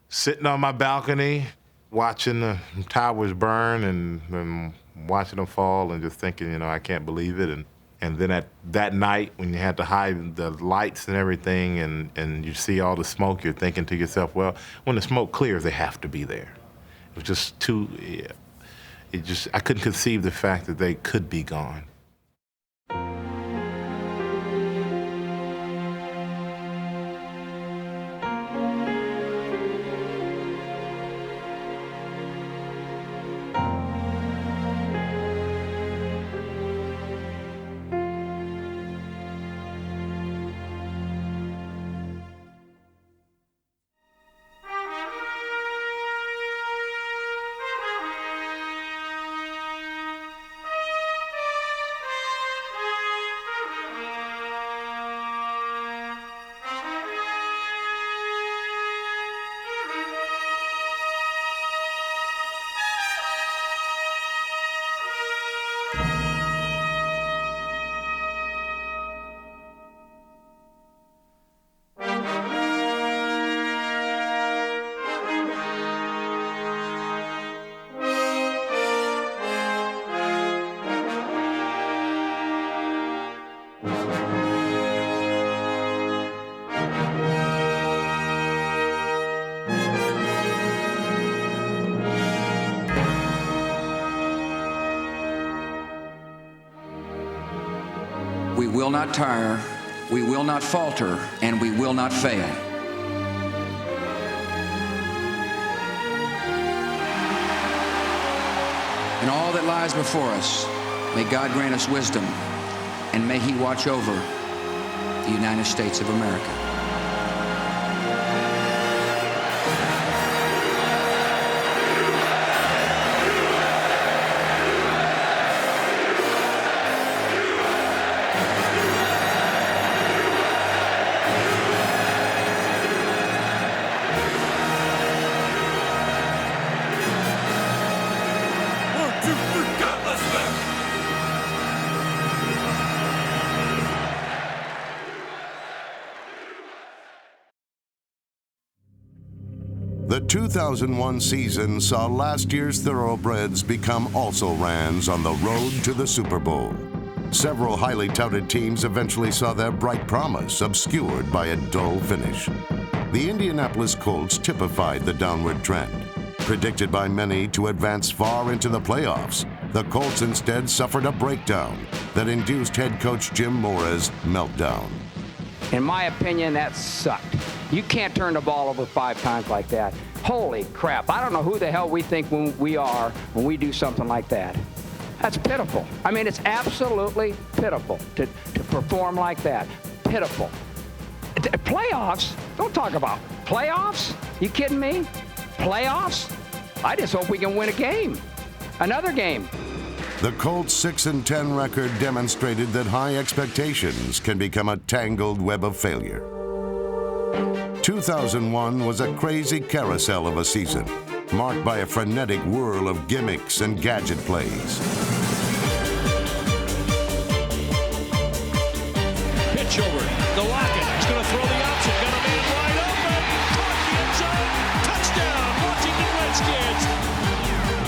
sitting on my balcony, watching the towers burn and watching them fall and just thinking, I can't believe it. And then at that night, when you had to hide the lights and everything and you see all the smoke, you're thinking to yourself, well, when the smoke clears, they have to be there. It was just I couldn't conceive the fact that they could be gone. We will not tire, we will not falter, and we will not fail. In all that lies before us, may God grant us wisdom, and may He watch over the United States of America. The 2001 season saw last year's thoroughbreds become also-rans on the road to the Super Bowl. Several highly touted teams eventually saw their bright promise obscured by a dull finish. The Indianapolis Colts typified the downward trend. Predicted by many to advance far into the playoffs, the Colts instead suffered a breakdown that induced head coach Jim Mora's meltdown. In my opinion, that sucked. You can't turn the ball over 5 times like that. Holy crap. I don't know who the hell we think we are when we do something like that. That's pitiful. I mean, it's absolutely pitiful to perform like that. Pitiful. Playoffs? Don't talk about playoffs. You kidding me? Playoffs? I just hope we can win a game. Another game. The Colts' 6-10 record demonstrated that high expectations can become a tangled web of failure. 2001 was a crazy carousel of a season, marked by a frenetic whirl of gimmicks and gadget plays. Pitch over to Lockett. He's going to throw the option. Got a man wide open. Caught the end zone. Touchdown, Washington Redskins.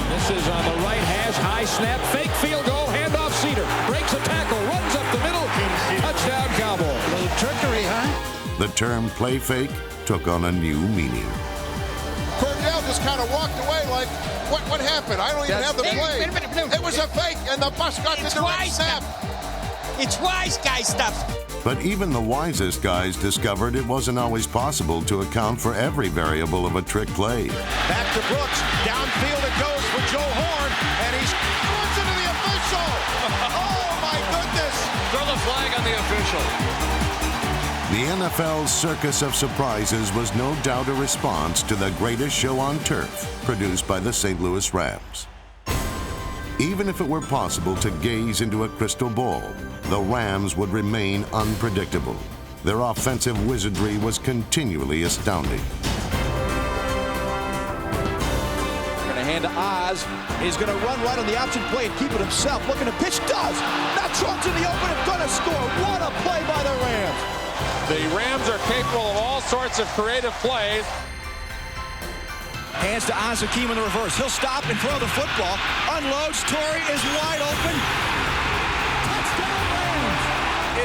This is on the right hash. High snap. Fake field goal. Handoff Cedar. Breaks a tackle. Runs up the middle. Touchdown Cowboy. A little trickery, huh? The term play fake took on a new meaning. Cordell just kind of walked away like, what happened? I don't even have the play. It was a fake, and the bus got the direct snap. It's wise guy stuff. But even the wisest guys discovered it wasn't always possible to account for every variable of a trick play. Back to Brooks. Downfield it goes for Joe Horn, and he's runs into the official. Oh, my goodness. Throw the flag on the official. The NFL's circus of surprises was no doubt a response to the greatest show on turf, produced by the St. Louis Rams. Even if it were possible to gaze into a crystal ball, the Rams would remain unpredictable. Their offensive wizardry was continually astounding. Going to hand to Oz. He's going to run right on the option play and keep it himself. Looking to pitch, does. Now Trump's in the open and going to score. What a play by the Rams. The Rams are capable of all sorts of creative plays. Hands to Oz Hakeem in the reverse. He'll stop and throw the football. Unloads. Torrey is wide open. Touchdown Rams.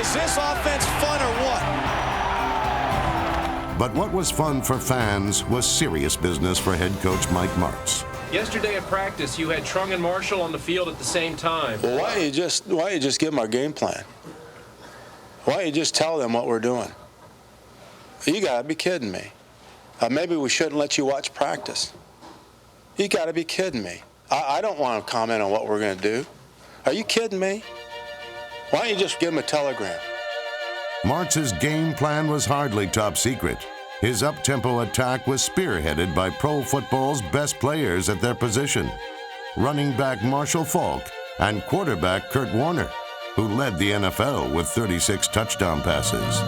Is this offense fun or what? But what was fun for fans was serious business for head coach Mike Martz. Yesterday at practice, you had Trung and Marshall on the field at the same time. Well, why don't you just give them our game plan? Why don't you just tell them what we're doing? You got to be kidding me. Maybe we shouldn't let you watch practice. You got to be kidding me. I don't want to comment on what we're going to do. Are you kidding me? Why don't you just give them a telegram? Martz's game plan was hardly top secret. His up-tempo attack was spearheaded by pro football's best players at their position, running back Marshall Faulk and quarterback Kurt Warner, who led the NFL with 36 touchdown passes.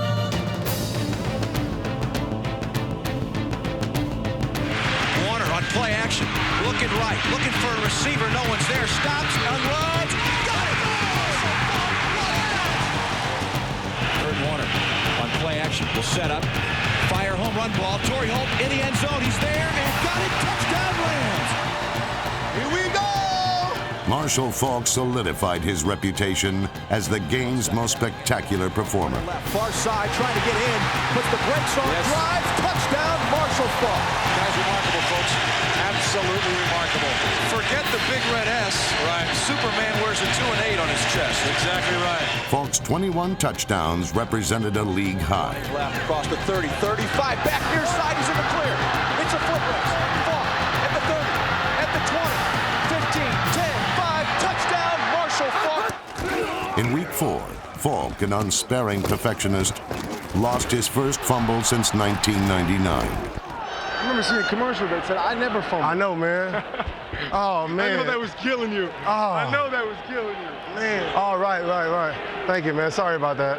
Play action, looking right, looking for a receiver, no one's there, stops, unloads, got it! Kurt Warner on play action, will set up, fire home run ball, Torrey Holt in the end zone, he's there, and got it, touchdown Rams! Here we go! Marshall Faulk solidified his reputation as the game's most spectacular performer. Left, far side, trying to get in, puts the brakes on, drives, touchdown, Marshall Faulk. That's remarkable, folks. Absolutely remarkable. Forget the big red S. Right. Superman wears a 2 and 8 on his chest. Exactly right. Faulk's 21 touchdowns represented a league high. Left across the 30, 35, back near side, he's in the clear. It's a foot race. Faulk at the 30, at the 20, 15, 10, 5, touchdown, Marshall Faulk. In week 4, Faulk, an unsparing perfectionist, lost his first fumble since 1999. I remember seeing a commercial that said, I never fumble. I know, man. Oh, man. I know that was killing you. Oh. I know that was killing you. Man. Oh, right. Thank you, man. Sorry about that.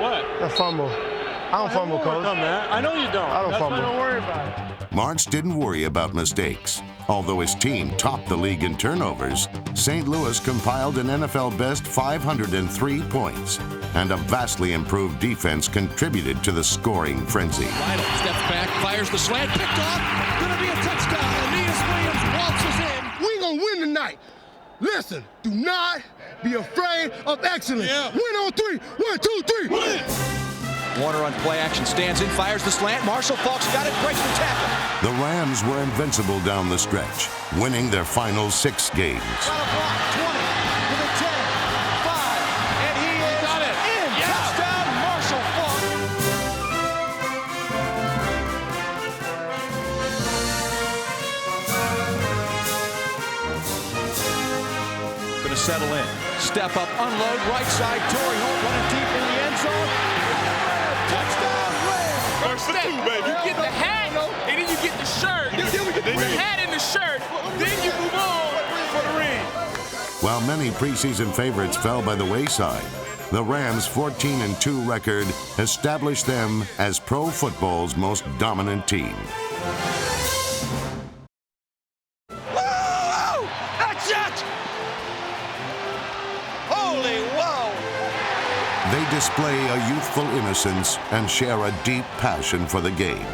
What? The fumble. I don't fumble, Coach. Man. I know you don't. I don't fumble. Don't worry about it. Martz didn't worry about mistakes. Although his team topped the league in turnovers, St. Louis compiled an NFL best 503 points, and a vastly improved defense contributed to the scoring frenzy. Lytle steps back, fires the slant, picked off, gonna be a touchdown. Aeneas Williams waltzes in. We gonna win tonight. Listen, do not be afraid of excellence. Yeah. Win on 3. 1, 2, 3. Win. Warner on play action, stands in, fires the slant. Marshall Faulk's got it, breaks the tackle. The Rams were invincible down the stretch, winning their final 6 games. Got a block, 20 to the 10, 5, and he is got it. In. Yeah. Touchdown, Marshall Faulk. Gonna settle in, step up, unload, right side, Torrey Holt running deep in the end zone. Touchdown, Rams! First and 2, baby. You get the hat, and then you get the shirt. Then we get the hat and the shirt. Then you move on for the ring. While many preseason favorites fell by the wayside, the Rams' 14-2 record established them as pro football's most dominant team. Whoa! That's it! Holy wow! They display a youthful innocence and share a deep passion for the game.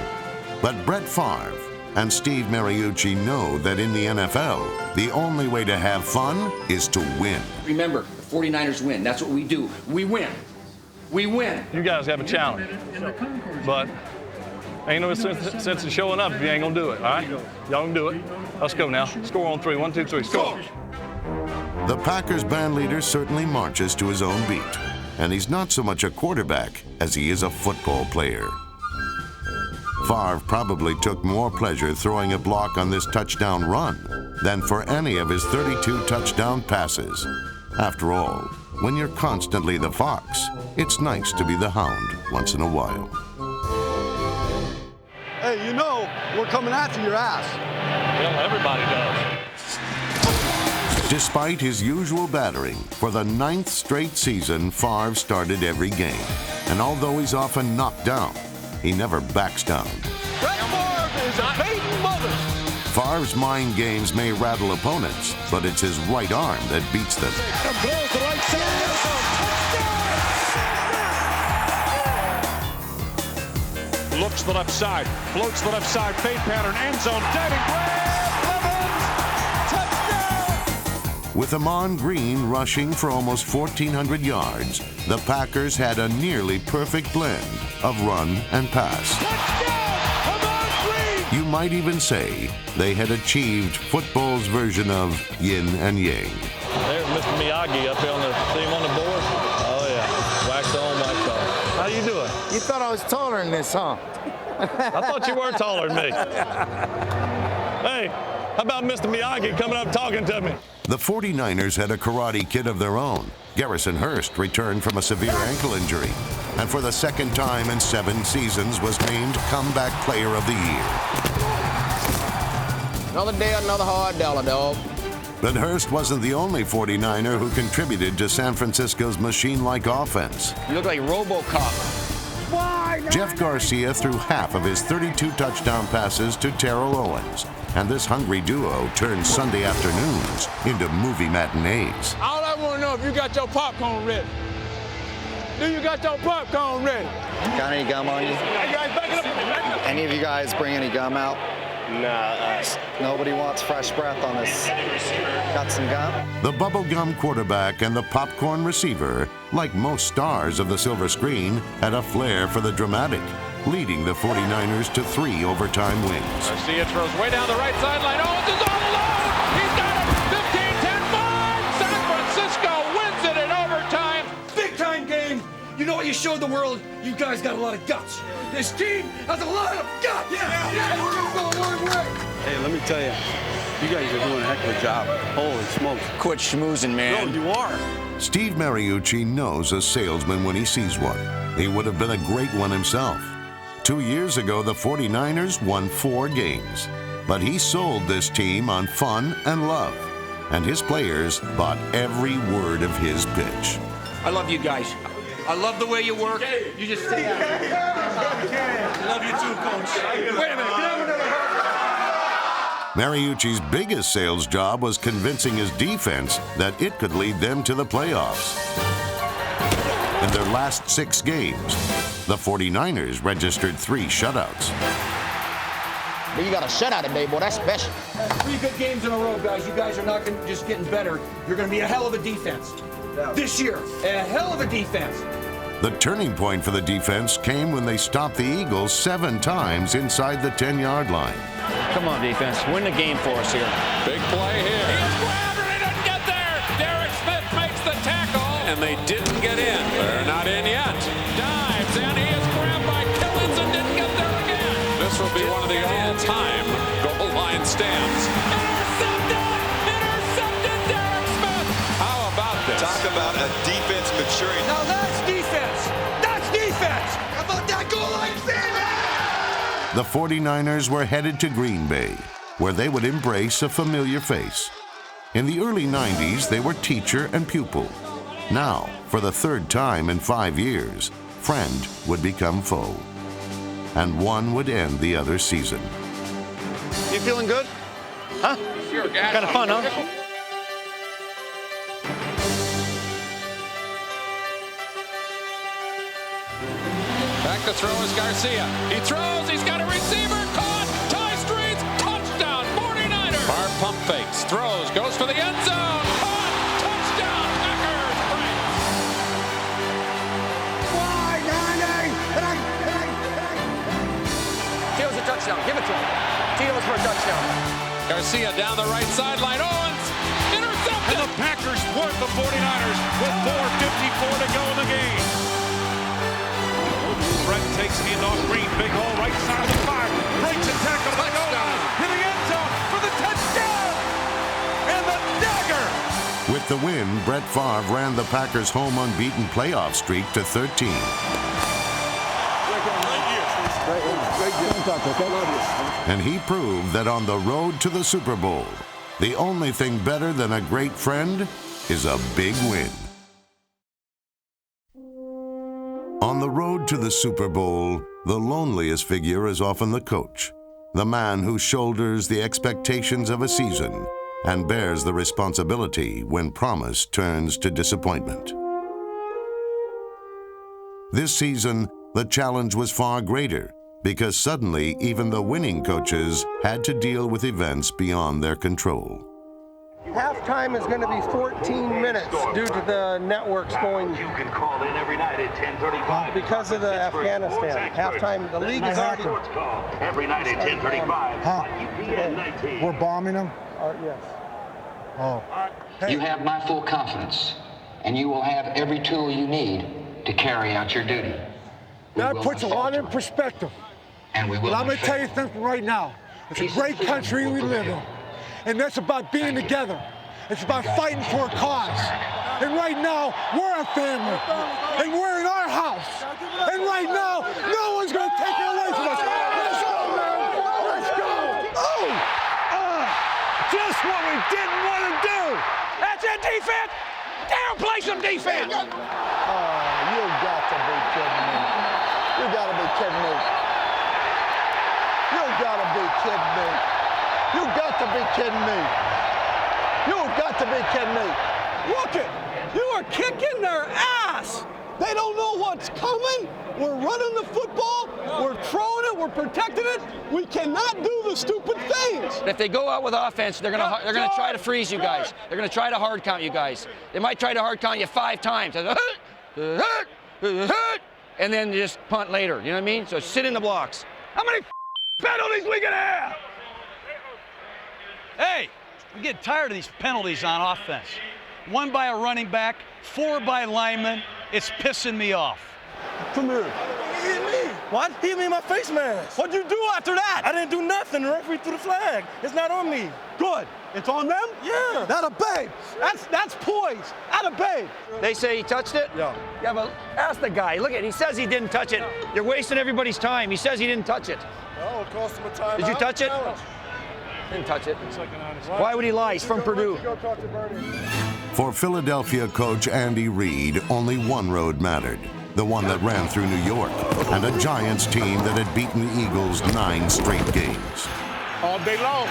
But Brett Favre and Steve Mariucci know that in the NFL, the only way to have fun is to win. Remember, the 49ers win. That's what we do. We win. We win. You guys have a challenge, but ain't no sense in showing up if you ain't gonna do it, all right? Y'all can do it. Let's go now. Score on 3. 1, 2, 3. Score. The Packers band leader certainly marches to his own beat, and he's not so much a quarterback as he is a football player. Favre probably took more pleasure throwing a block on this touchdown run than for any of his 32 touchdown passes. After all, when you're constantly the fox, it's nice to be the hound once in a while. Hey, you know, we're coming after your ass. Well, everybody does. Despite his usual battering, for the 9th straight season, Favre started every game. And although he's often knocked down, he never backs down. Brett Favre is a baby mother. Favre's mind games may rattle opponents, but it's his right arm that beats them. looks to the left side, floats to the left side, fade pattern, end zone, diving grab, Evans, touchdown! With Amon Green rushing for almost 1,400 yards, the Packers had a nearly perfect blend of run and pass. Touchdown! Amon Green! You might even say they had achieved football's version of yin and yang. There's Mr. Miyagi up here on the team on the board. Oh yeah, wax on, wax off. How you doing? You thought I was taller than this, huh? I thought you were taller than me. Hey, how about Mr. Miyagi coming up talking to me? The 49ers had a karate kid of their own. Garrison Hurst returned from a severe ankle injury, and for the second time in 7 seasons was named Comeback Player of the Year. Another day, another hard dollar, dog. But Hurst wasn't the only 49er who contributed to San Francisco's machine-like offense. You look like RoboCop. Jeff Garcia threw half of his 32 touchdown passes to Terrell Owens, and this hungry duo turned Sunday afternoons into movie matinees. All I want to know if you got your popcorn ready. Do you got your popcorn ready? Got any gum on you? Hey guys, back it up. Any of you guys bring any gum out? Nah, Nobody wants fresh breath on this. Got some gum? The bubblegum quarterback and the popcorn receiver, like most stars of the silver screen, had a flair for the dramatic, leading the 49ers to 3 overtime wins. Garcia throws way down the right sideline. Owens is all alone. He's got it. 15-10-5. San Francisco wins it in overtime. Big time game. You know what you showed the world? You guys got a lot of guts. This team has a lot of guts. Yeah. We're gonna go a long way. Hey, let me tell you, you guys are doing a heck of a job. Holy smokes. Quit schmoozing, man. No, you are. Steve Mariucci knows a salesman when he sees one. He would have been a great one himself. 2 years ago, the 49ers won 4 games. But he sold this team on fun and love. And his players bought every word of his pitch. I love you guys. I love the way you work. You just stay out. I love you too, Coach. Wait a minute. Get over there. Mariucci's biggest sales job was convincing his defense that it could lead them to the playoffs. In their last 6 games, the 49ers registered 3 shutouts. Well, you got a shutout today, boy. That's special. 3 good games in a row, guys. You guys are not just getting better. You're going to be a hell of a defense. This year, a hell of a defense. The turning point for the defense came when they stopped the Eagles 7 times inside the 10-yard line. Come on, defense. Win the game for us here. Big play here. He's grabbed and he doesn't get there. Derek Smith makes the tackle. And they didn't get in. They're not in yet. Dives and he is grabbed by Killins and didn't get there again. This will be one of the all-time goal line stands. Intercepted Derek Smith. How about this? Talk about a defense maturing. Now that's defense. That's defense. How about that goal line stand? The 49ers were headed to Green Bay, where they would embrace a familiar face. In the early 90s, they were teacher and pupil. Now, for the 3rd time in 5 years, friend would become foe. And one would end the other season. You feeling good? Huh? Sure, Kind of fun, huh? Back to throw is Garcia. He throws. He's got a receiver. Caught. Ty Streets. Touchdown. 49ers. Barr pump fakes. Throws. Goes for the end zone. Caught. Touchdown. Packers. Teal's a touchdown. Give it to him. Teal's for a touchdown. Garcia down the right sideline. Owens. Intercepted. And the Packers work the 49ers with 4:54 to go in the game. Brett takes handoff. Green, big hole, right side of the 5. Breaks a tackle by Owens in the end zone for the touchdown. And the dagger. With the win, Brett Favre ran the Packers' home unbeaten playoff streak to 13. And he proved that on the road to the Super Bowl, the only thing better than a great friend is a big win. On the road to the Super Bowl, the loneliest figure is often the coach, the man who shoulders the expectations of a season and bears the responsibility when promise turns to disappointment. This season, the challenge was far greater because suddenly even the winning coaches had to deal with events beyond their control. Halftime is going to be 14 minutes due to the networks going. You can call in every night at 10:35 because of the Afghanistan halftime. The league is already every night at 10:35. We're bombing them. Yes. Oh. You have my full confidence, and you will have every tool you need to carry out your duty. That puts a lot in perspective. And we will. But I'm going to tell you something right now. It's a great country we live in. And that's about being together. It's about fighting for a cause. And right now, we're a family. And we're in our house. And right now, no one's going to take it away from us. Let's go, man. Let's go. Oh! Just what we didn't want to do. That's it, defense. Damn, play some defense. Oh, you got to be kidding me. You got to be kidding me. You got to be kidding me. You got to be kidding me. You got to be kidding me. Look it. You are kicking their ass. They don't know what's coming. We're running the football. We're throwing it. We're protecting it. We cannot do the stupid things. If they go out with offense, they're gonna try to freeze you guys. They're gonna try to hard count you guys. They might try to hard count you 5 times. And then just punt later. You know what I mean? So sit in the blocks. How many penalties we gonna have? Hey, I'm getting tired of these penalties on offense. 1 by a running back, 4 by linemen. It's pissing me off. Come here. He hit me. What? He hit me in my face mask. What'd you do after that? I didn't do nothing. The referee threw the flag. It's not on me. Good. It's on them? Yeah. That a babe. That's poise. That a babe. They say he touched it? Yeah. Yeah, but ask the guy. Look at it. He says he didn't touch it. You're wasting everybody's time. He says he didn't touch it. Oh, it cost him a time. Did you touch it? Didn't touch it. Why would he lie? He's from Purdue. For Philadelphia coach Andy Reid, only one road mattered, the one that ran through New York, and a Giants team that had beaten the Eagles 9 straight games. All day long.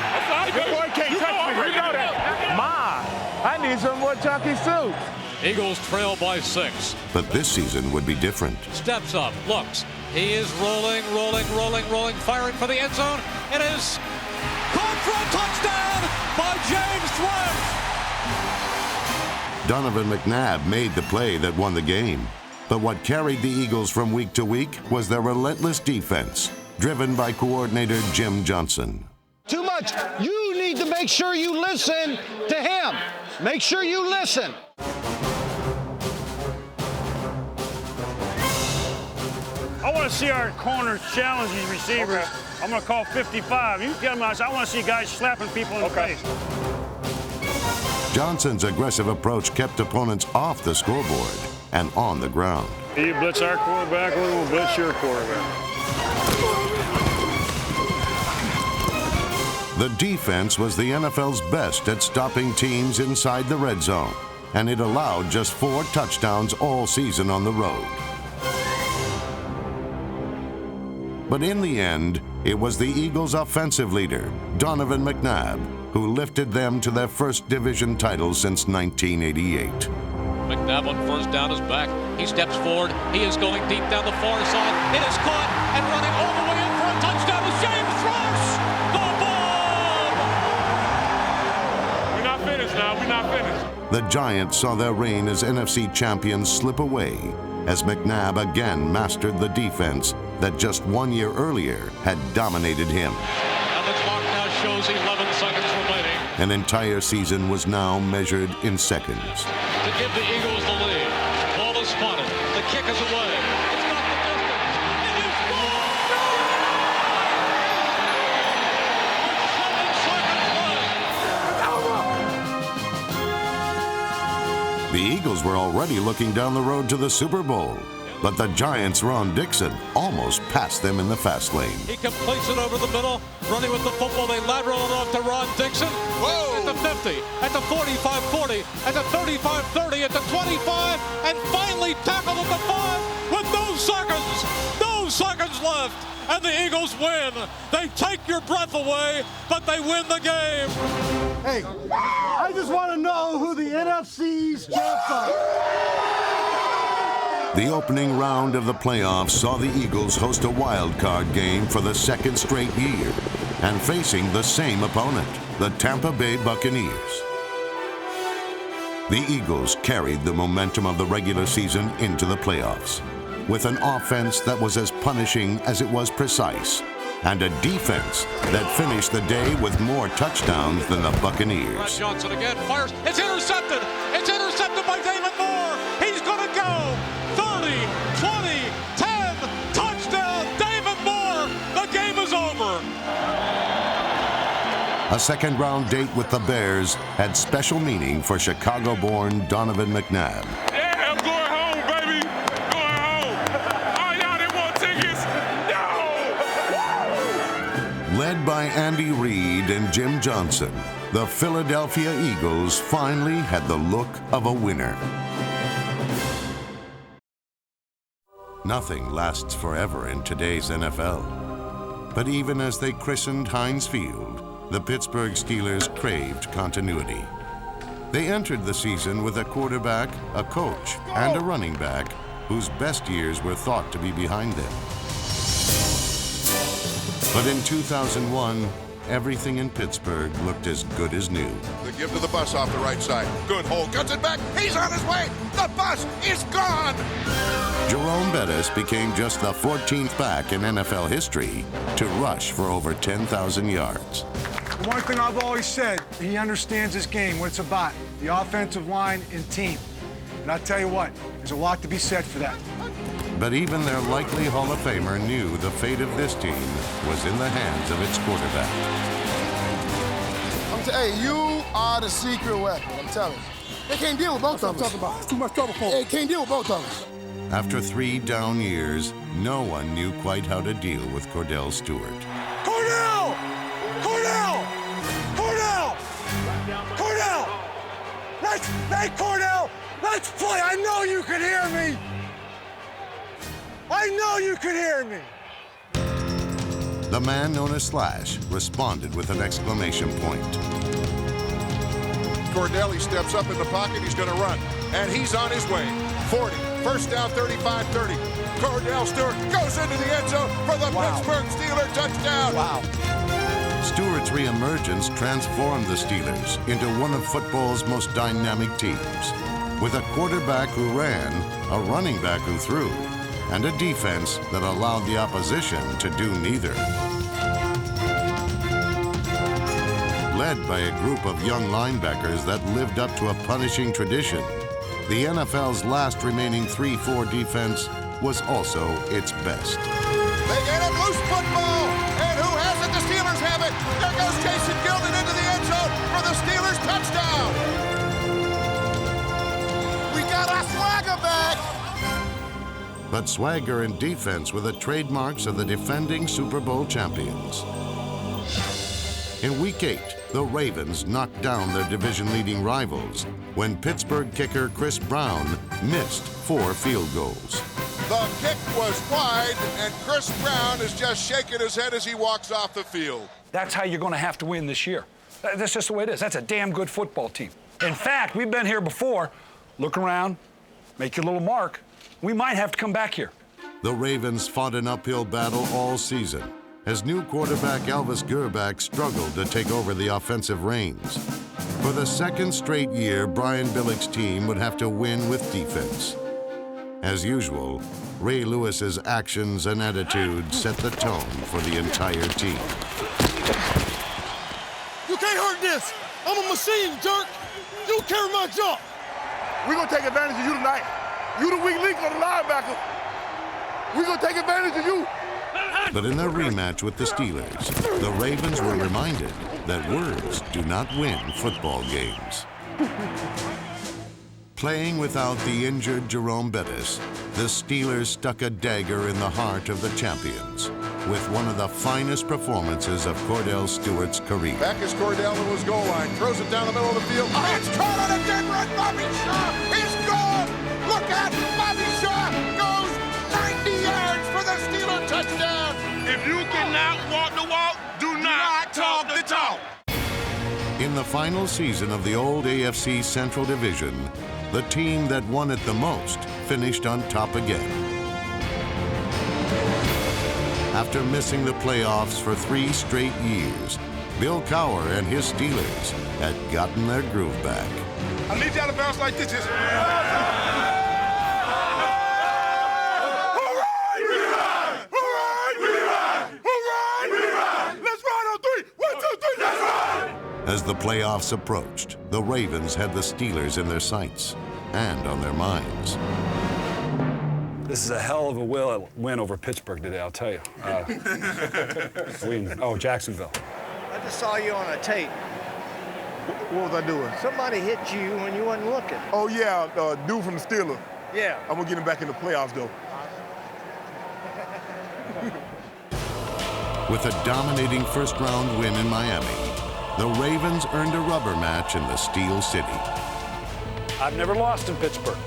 Good boy can't touch me. You know that. Ma, I need some more chunky soup. Eagles trail by 6. But this season would be different. Steps up, looks. He is rolling, firing for the end zone. It is caught for a touchdown by James Thresh. Donovan McNabb made the play that won the game. But what carried the Eagles from week to week was their relentless defense, driven by coordinator Jim Johnson. Too much. You need to make sure you listen to him. Make sure you listen. I want to see our corners challenge these receivers. Okay. I'm going to call 55. You get them out. I want to see guys slapping people in the face. Johnson's aggressive approach kept opponents off the scoreboard and on the ground. You blitz our quarterback, we're going to blitz your quarterback. The defense was the NFL's best at stopping teams inside the red zone, and it allowed just 4 touchdowns all season on the road. But in the end, it was the Eagles' offensive leader, Donovan McNabb, who lifted them to their first division title since 1988. McNabb on first down is back. He steps forward. He is going deep down the far side. It is caught and running all the way in for a touchdown is James Thresh. The bomb! We're not finished now. We're not finished. The Giants saw their reign as NFC champions slip away as McNabb again mastered the defense that just 1 year earlier had dominated him. And the clock now shows 11 seconds remaining. An entire season was now measured in seconds. To give the Eagles the lead. Ball is spotted. The kick is away. It's got the distance. It is gone! With 7 seconds left. The Eagles were already looking down the road to the Super Bowl, but the Giants' Ron Dixon almost passed them in the fast lane. He completes it over the middle, running with the football. They lateral it off to Ron Dixon. Whoa! At the 50, at the 45-40, at the 35-30, at the 25, and finally tackled at the 5 with no seconds left. And the Eagles win. They take your breath away, but they win the game. Hey, I just want to know who the NFC's champs are. The opening round of the playoffs saw the Eagles host a wild card game for the second straight year and facing the same opponent, the Tampa Bay Buccaneers. The Eagles carried the momentum of the regular season into the playoffs with an offense that was as punishing as it was precise and a defense that finished the day with more touchdowns than the Buccaneers. Johnson again fires. It's intercepted. It's intercepted by David Moore. He's going to go. 30, 20, 10, touchdown, David Moore. The game is over. A second-round date with the Bears had special meaning for Chicago-born Donovan McNabb. Yeah, I'm going home, baby. Going home. Oh, y'all didn't want tickets? No! Led by Andy Reid and Jim Johnson, the Philadelphia Eagles finally had the look of a winner. Nothing lasts forever in today's NFL. But even as they christened Heinz Field, the Pittsburgh Steelers craved continuity. They entered the season with a quarterback, a coach, and a running back whose best years were thought to be behind them. But in 2001, everything in Pittsburgh looked as good as new. The give to the bus off the right side. Good hole. Cuts it back. He's on his way. The bus is gone. Jerome Bettis became just the 14th back in NFL history to rush for over 10,000 yards. One thing I've always said, he understands this game, what it's about, the offensive line and team. And I tell you what, there's a lot to be said for that. But even their likely Hall of Famer knew the fate of this team was in the hands of its quarterback. Hey, you are the secret weapon, I'm telling you. They can't deal with both of us. It's too much trouble for them. They can't deal with both of us. After 3 down years, no one knew quite how to deal with Cordell Stewart. Cordell! Cordell! Cordell! Cordell! Hey, Cordell! Let's play! I know you can hear me! I know you can hear me! The man known as Slash responded with an exclamation point. Cordell, he steps up in the pocket. He's going to run. And he's on his way. 40. First down, 35-30. Cordell Stewart goes into the end zone for the Pittsburgh Steelers touchdown. Wow. Stewart's reemergence transformed the Steelers into one of football's most dynamic teams, with a quarterback who ran, a running back who threw, and a defense that allowed the opposition to do neither. Led by a group of young linebackers that lived up to a punishing tradition, the NFL's last remaining 3-4 defense was also its best. They get a loose football, and who has it? The Steelers have it. There goes Jason Gilden into the end zone for the Steelers touchdown. We got our swagger back. But swagger and defense were the trademarks of the defending Super Bowl champions. In Week 8, the Ravens knocked down their division-leading rivals when Pittsburgh kicker Chris Brown missed 4 field goals. The kick was wide, and Chris Brown is just shaking his head as he walks off the field. That's how you're going to have to win this year. That's just the way it is. That's a damn good football team. In fact, we've been here before. Look around, make your little mark. We might have to come back here. The Ravens fought an uphill battle all season as new quarterback Elvis Grbac struggled to take over the offensive reins. For the second straight year, Brian Billick's team would have to win with defense. As usual, Ray Lewis's actions and attitude set the tone for the entire team. You can't hurt this. I'm a machine, jerk. You carry my jump. We're going to take advantage of you tonight. You the weak link on the linebacker. We're going to take advantage of you. But in their rematch with the Steelers, the Ravens were reminded that words do not win football games. Playing without the injured Jerome Bettis, the Steelers stuck a dagger in the heart of the champions with one of the finest performances of Cordell Stewart's career. Back is Cordell to his goal line, throws it down the middle of the field. Oh, it's caught on a dead run. Bobby Shaw is gone. Look out, Bobby Shaw goes 90 yards for the Steeler touchdown. If you cannot walk the walk, do not talk the talk. In the final season of the old AFC Central Division, the team that won it the most finished on top again. After missing the playoffs for 3 straight years, Bill Cowher and his Steelers had gotten their groove back. I need y'all to bounce like this. Just... As the playoffs approached, the Ravens had the Steelers in their sights and on their minds. This is a hell of a win over Pittsburgh today, I'll tell you. Jacksonville. I just saw you on a tape. What was I doing? Somebody hit you when you wasn't looking. Oh, yeah, dude from the Steelers. Yeah. I'm gonna get him back in the playoffs, though. With a dominating first-round win in Miami, the Ravens earned a rubber match in the Steel City. I've never lost in Pittsburgh.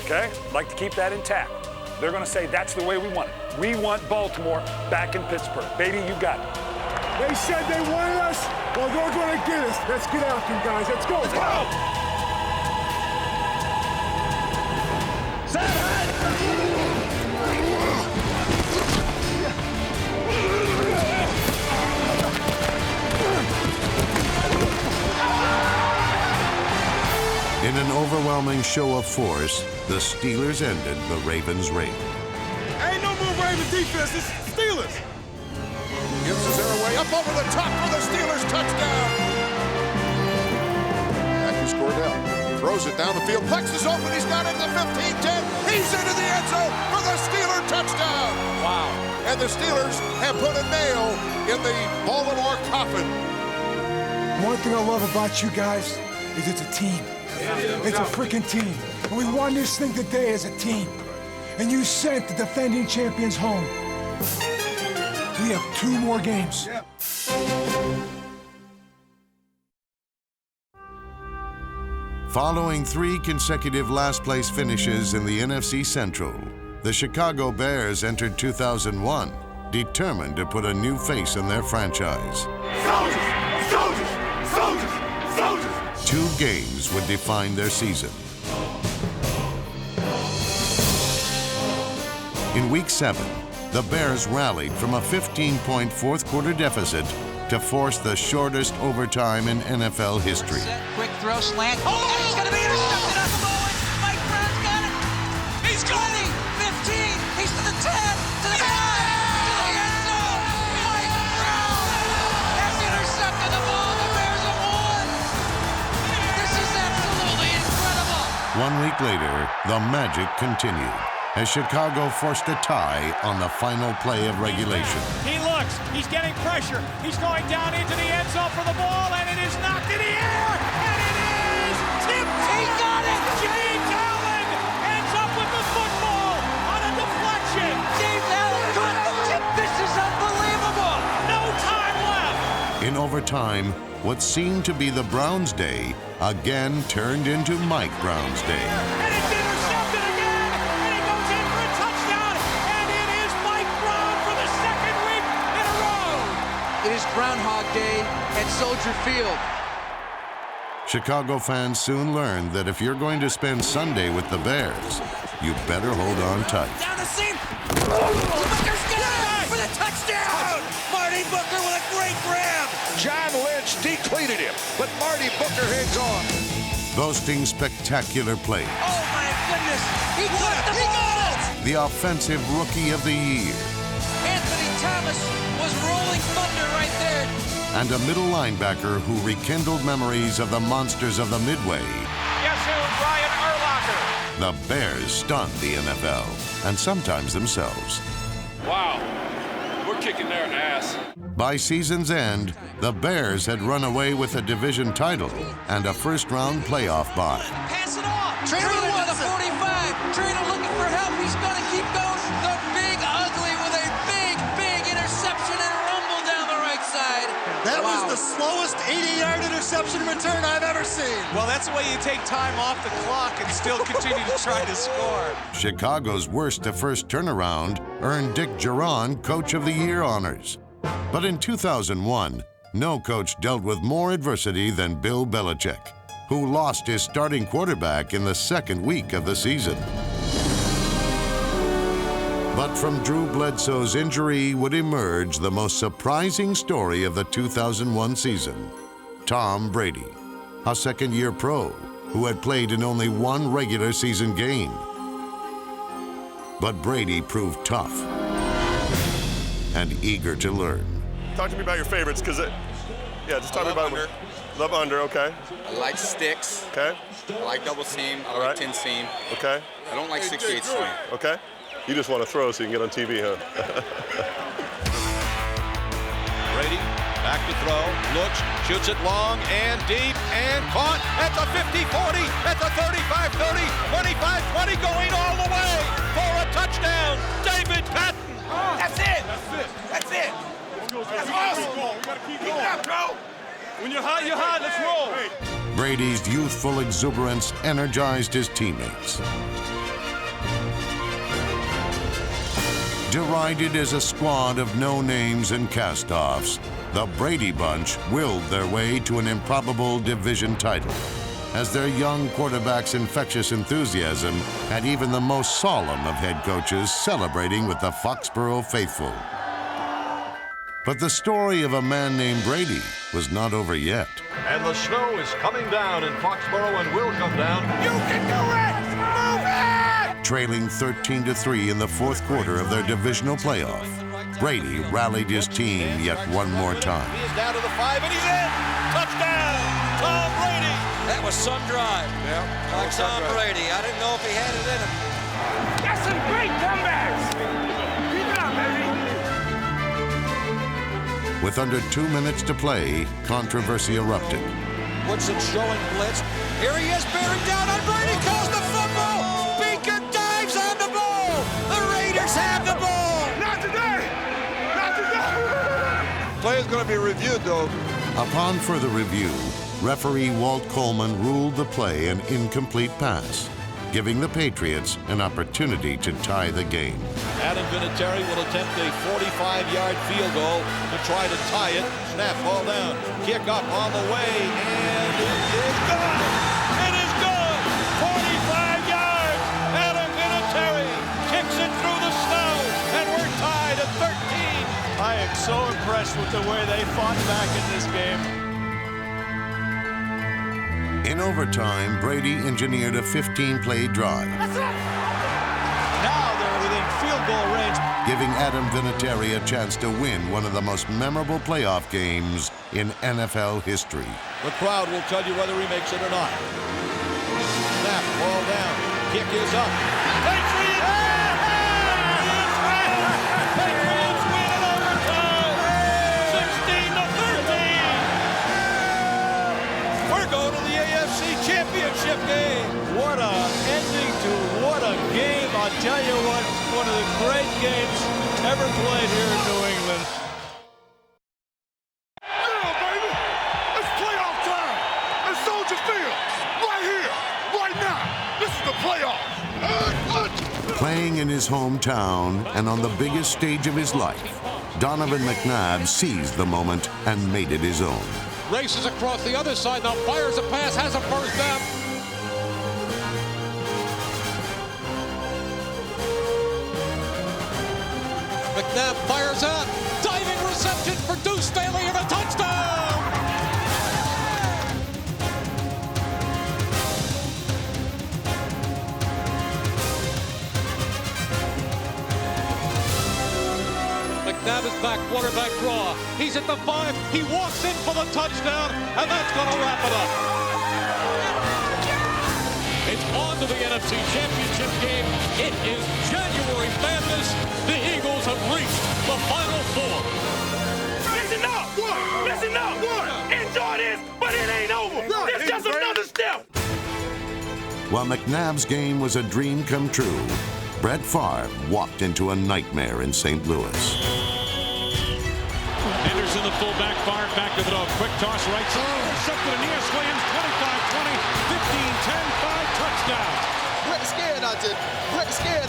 Okay? I'd like to keep that intact. They're going to say that's the way we want it. We want Baltimore back in Pittsburgh. Baby, you got it. They said they wanted us. Well, they're going to get us. Let's get after them, guys. Let's go. Let's go. In an overwhelming show of force, the Steelers ended the Ravens' reign. Ain't no more Ravens defense. It's Steelers. Gives his airway up over the top for the Steelers touchdown. Matthew Cordell throws it down the field. Plex is open. He's got it to 15-10. He's into the end zone for the Steeler touchdown. Wow. And the Steelers have put a nail in the Baltimore coffin. One thing I love about you guys is it's a team. It's a freaking team. And we won this thing today as a team. And you sent the defending champions home. We have 2 more games. Following 3 consecutive last-place finishes in the NFC Central, the Chicago Bears entered 2001 determined to put a new face in their franchise. Soldiers! Soldiers! Soldiers! Soldiers! 2 games would define their season. In Week 7, the Bears rallied from a 15-point fourth-quarter deficit to force the shortest overtime in NFL history. Quick throw slant. Oh, and he's going to be intercepted on the moment. Mike Brown's got it. He's 20, 15. He's to the 10, to the 5, to the end zone. Mike Brown has intercepted the ball. The Bears have won. This is absolutely incredible. 1 week later, the magic continued as Chicago forced a tie on the final play of regulation. He looks, he's getting pressure. He's going down into the end zone for the ball, and it is knocked in the air, and it is tipped. He got it. James Allen ends up with the football on a deflection. James Allen got the tip. This is unbelievable. No time left. In overtime, what seemed to be the Browns' day again turned into Mike Brown's day. And it's intercepted again, and he goes in for a touchdown, and it is Mike Brown for the 2nd week in a row. It is Groundhog Day at Soldier Field. Chicago fans soon learned that if you're going to spend Sunday with the Bears, you better hold on tight. Down the seam. Booker's got it for the touchdown. Marty Booker with a great grab. John Lynch decleated him, but Marty Booker hangs on. Boasting spectacular plays. Oh my goodness. He got the ball. The offensive rookie of the year. Anthony Thomas was rolling thunder right there. And a middle linebacker who rekindled memories of the monsters of the Midway. Guess who? Brian Urlacher. The Bears stunned the NFL, and sometimes themselves. Wow. We're kicking their ass. By season's end, the Bears had run away with a division title and a first-round playoff bye. Pass it off. Trainer to the 45. Trainer looking for help. He's going to keep going. The big ugly with a big interception and rumble down the right side. That was the slowest 80-yard interception return I've ever seen. Well, that's the way you take time off the clock and still continue to try to score. Chicago's worst-to-first turnaround earned Dick Geron Coach of the Year honors. But in 2001, no coach dealt with more adversity than Bill Belichick. who lost his starting quarterback in the second week of the season. But from Drew Bledsoe's injury would emerge the most surprising story of the 2001 season. Tom Brady, a second-year pro who had played in only one regular season game. But Brady proved tough and eager to learn. Talk to me about your favorites, because just talk to me about under. Love under, okay. I like sticks. Okay. I like double seam. I like 10 seam. Okay. I don't like 68 swing. Okay. You just want to throw so you can get on TV, huh? Brady, back to throw, looks, shoots it long and deep and caught at the 50-40, at the 35-30, 25-20, going all the way for a touchdown. David Patton. That's it. That's it. That's awesome. We gotta keep going. Keep it up, bro. When you're hot, you're hot. Let's roll. Brady's youthful exuberance energized his teammates. Derided as a squad of no-names and cast-offs, the Brady Bunch willed their way to an improbable division title, as their young quarterback's infectious enthusiasm had even the most solemn of head coaches celebrating with the Foxborough faithful. But the story of a man named Brady was not over yet. And the snow is coming down in Foxborough and will come down. You can do it! Move it! Trailing 13-3 in the fourth quarter of their divisional playoff, Brady rallied his team yet one more time. He is down to the 5 and he's in! Touchdown! Tom Brady! That was some drive. Yeah. Like Tom Brady. I didn't know if he had it in him. That's some great comebacks! Keep it up, baby! With under 2 minutes to play, controversy erupted. Woodson showing blitz. Here he is bearing down on Brady. Calls the football. Beacon dives on the ball. The Raiders have the ball. Not today! Not today! Play is going to be reviewed, though. Upon further review, referee Walt Coleman ruled the play an incomplete pass, giving the Patriots an opportunity to tie the game. Adam Vinatieri will attempt a 45-yard field goal to try to tie it. Snap, ball down, kick up on the way, and it is good! It is good! 45 yards! Adam Vinatieri kicks it through the snow, and we're tied at 13. I am so impressed with the way they fought back in this game. In overtime, Brady engineered a 15-play drive, Now they're within field goal range. giving Adam Vinatieri a chance to win one of the most memorable playoff games in NFL history. The crowd will tell you whether he makes it or not. Snap, ball down, kick is up. Patriots! Patriots win in overtime! 16-13! We're going to the AFC Championship game. What a ending to what a game. I'll tell you what, one of the great games ever played here in New England. Yeah, baby! It's playoff time! At Soldier Field! Right here! Right now! This is the playoffs! Playing in his hometown and on the biggest stage of his life, Donovan McNabb seized the moment and made it his own. Races across the other side, now fires a pass, has a first down. McNabb fires out, diving reception for Deuce Staley and a touchdown! McNabb is back, quarterback draw. He's at the 5, he walks in for the touchdown, and that's going to wrap it up. It's on to the NFC Championship game. It is January Madness. The Eagles have reached the Final Four. Listen up! What? Listen up! What? Enjoy this, but it ain't over. Right. It's just another step. While McNabb's game was a dream come true, Brett Favre walked into a nightmare in St. Louis. Anderson, the fullback, Favre back to throw. Quick toss right side. Intercepted Aeneas Williams, 25-20, 15-10, 5 touchdowns. Brett scared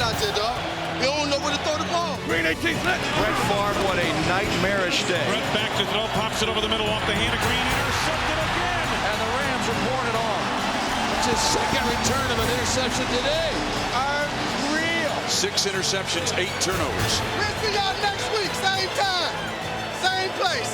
out there, dog. You don't know where to throw the ball. Green 18 let. Brett Favre, what a nightmarish day. Brett back to throw, pops it over the middle off the hand of Green, intercepted again. And the Rams have worn it on. his second return of an interception today. Unreal. 6 interceptions, 8 turnovers. We'll see y'all next week, same time, same place.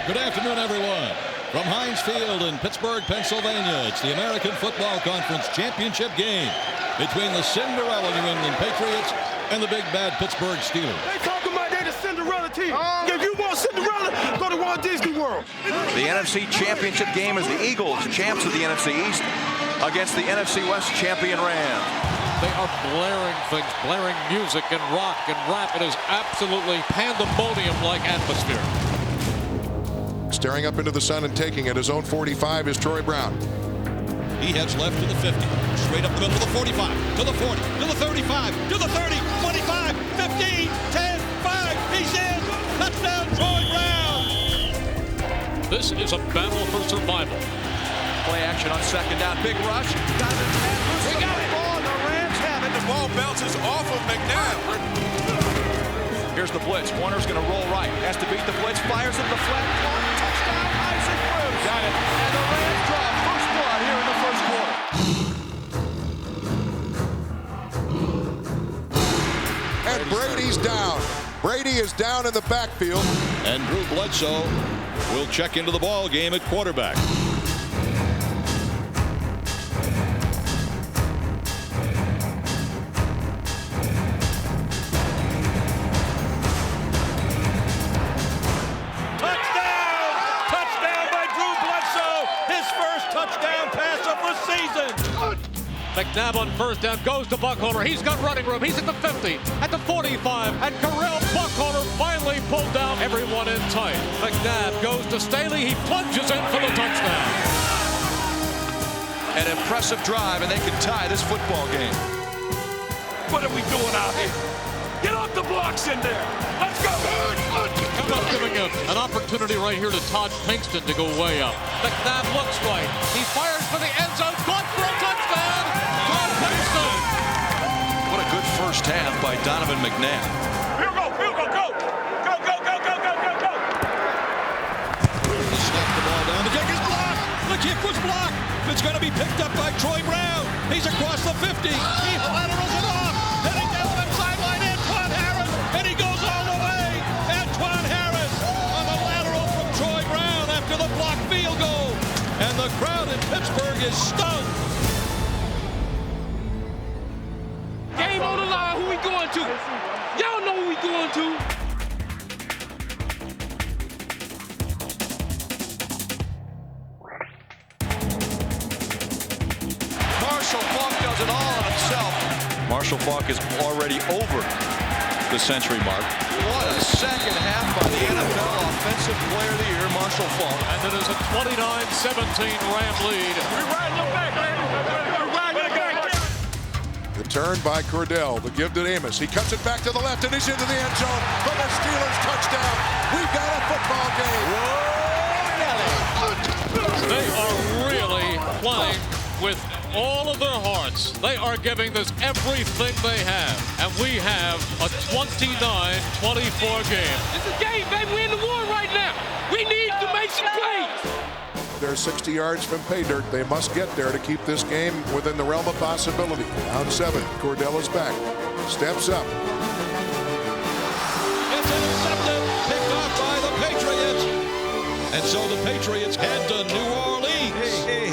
Good afternoon, everyone. From Heinz Field in Pittsburgh, Pennsylvania, it's the American Football Conference Championship game between the Cinderella New England Patriots and the big bad Pittsburgh Steelers. They talking about they the Cinderella team. If you want Cinderella, go to Walt Disney World. The NFC Championship game is the Eagles, champs of the NFC East, against the NFC West champion Rams. They are blaring things, blaring music and rock and rap. It is absolutely pandemonium-like atmosphere. Staring up into the sun and taking it, his own 45 is Troy Brown. He heads left to the 50, straight up the middle to the 45, to the 40, to the 35, to the 30, 25, 15, 10, 5, he's in! Touchdown, Troy Brown! This is a battle for survival. Play action on second down, big rush. We got it! Ball, the Rams have it. The ball bounces off of McNabb. Here's the blitz. Warner's going to roll right. Has to beat the blitz. Fires in the flat. Touchdown, Isaac Bruce. Got it. And the Rams draw first blood here in the first quarter. And Brady's down. Brady is down in the backfield. And Drew Bledsoe will check into the ball game at quarterback. McNabb on first down, goes to Buckholder. He's got running room. He's at the 50, at the 45, and Carell Buckholder finally pulled down everyone in tight. McNabb goes to Staley. He plunges in for the touchdown. An impressive drive, and they can tie this football game. What are we doing out here? Get off the blocks in there. Let's go. How about giving an opportunity right here to Todd Pinkston to go way up. McNabb looks right. He fires for the end zone. Caught for a touchdown. Todd Pinkston. What a good first half by Donovan McNabb. Here go, go. Go. He snapped the ball down. The kick is blocked. The kick was blocked. It's going to be picked up by Troy Brown. He's across the 50. He laterals it off. Heading down the sideline, Antoine Harris. And he goes all the way. Antoine Harris on the lateral from Troy Brown after the blocked field goal. And the crowd in Pittsburgh is stunned. Game on the line. Who we going to? Y'all know who we going to. Marshall Faulk does it all on himself. Marshall Faulk is already over the century mark. What a second half by the NFL Offensive Player of the Year, Marshall Faulk. And it is a 29-17 Ram lead. We're riding them back, man. We're riding them back. The turn by Cordell. The give to Amos. He cuts it back to the left, and he's into the end zone for the Steelers touchdown. We've got a football game. They are really playing with all of their hearts. They are giving this everything they have. And we have a 29-24 game. It's a game, baby. We're in the war right now. We need to make some plays. They're 60 yards from pay dirt. They must get there to keep this game within the realm of possibility. Down 7. Cordell is back. Steps up. It's intercepted, picked off by the Patriots. And so the Patriots head to New Orleans. Hey.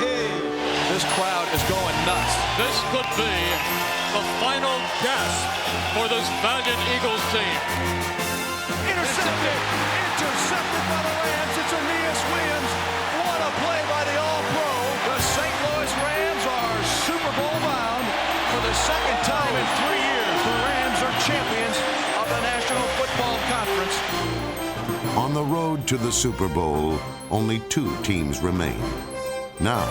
This crowd is going nuts. This could be the final gasp for this valiant Eagles team. Intercepted by the Rams. It's Aeneas Williams. What a play by the All-Pro. The St. Louis Rams are Super Bowl bound for the second time in 3 years. The Rams are champions of the National Football Conference. On the road to the Super Bowl, only 2 teams remain. Now,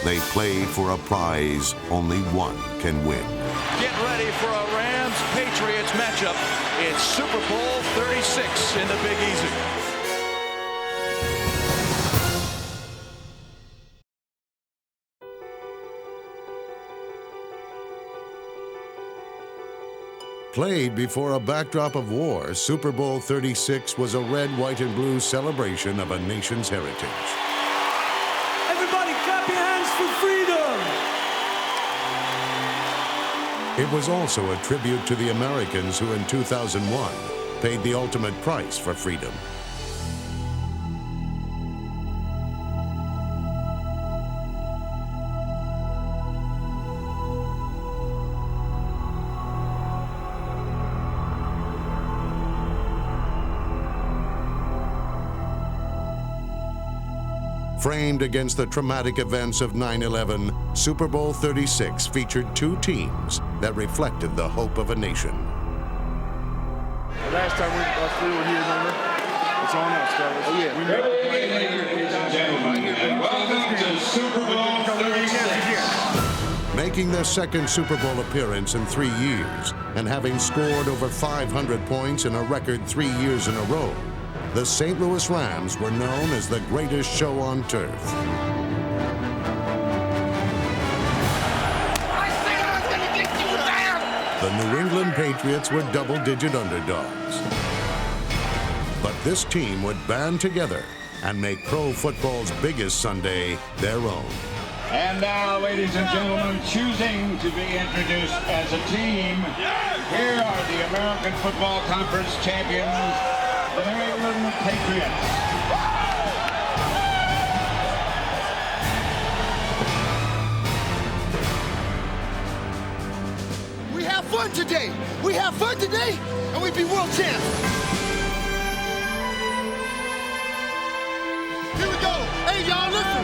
they play for a prize only one can win. Get ready for a Rams-Patriots matchup. It's Super Bowl 36 in the Big Easy. Played before a backdrop of war, Super Bowl 36 was a red, white, and blue celebration of a nation's heritage. It was also a tribute to the Americans who in 2001 paid the ultimate price for freedom. Framed against the traumatic events of 9/11, Super Bowl 36 featured two teams that reflected the hope of a nation. The last time we were here, remember? It's on us, fellas. Oh, yeah. Ladies and gentlemen, welcome to Super Bowl 36. Making their second Super Bowl appearance in 3 years and having scored over 500 points in a record 3 years in a row, the St. Louis Rams were known as the greatest show on turf. The New England Patriots were double-digit underdogs. But this team would band together and make pro football's biggest Sunday their own. And now, ladies and gentlemen, choosing to be introduced as a team, here are the American Football Conference champions, the New England Patriots. We have fun today. We have fun today, and we be world champs. Here we go. Hey, y'all, listen.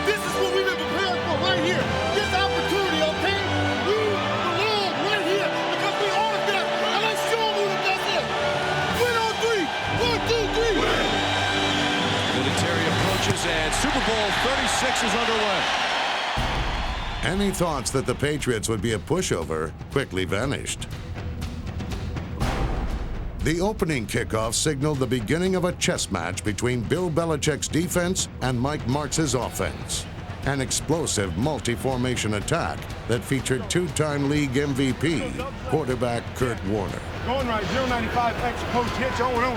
This is what we've been preparing for right here. This opportunity, okay? We belong right here because we are the best. And let's show them who the best is. Win on three. 1, 2, 3. Military approaches and Super Bowl 36 is underway. Any thoughts that the Patriots would be a pushover quickly vanished. The opening kickoff signaled the beginning of a chess match between Bill Belichick's defense and Mike Martz's offense. An explosive multi-formation attack that featured two-time league MVP, quarterback Kurt Warner. Going right, 095 X post hitch on.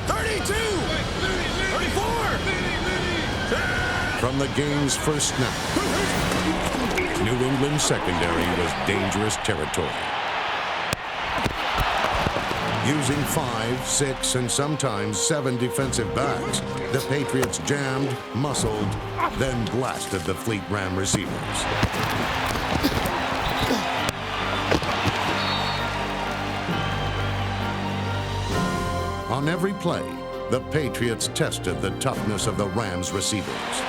32! 34! From the game's first snap, New England's secondary was dangerous territory. Using 5, 6, and sometimes 7 defensive backs, the Patriots jammed, muscled, then blasted the Fleet Ram receivers. On every play, the Patriots tested the toughness of the Rams receivers.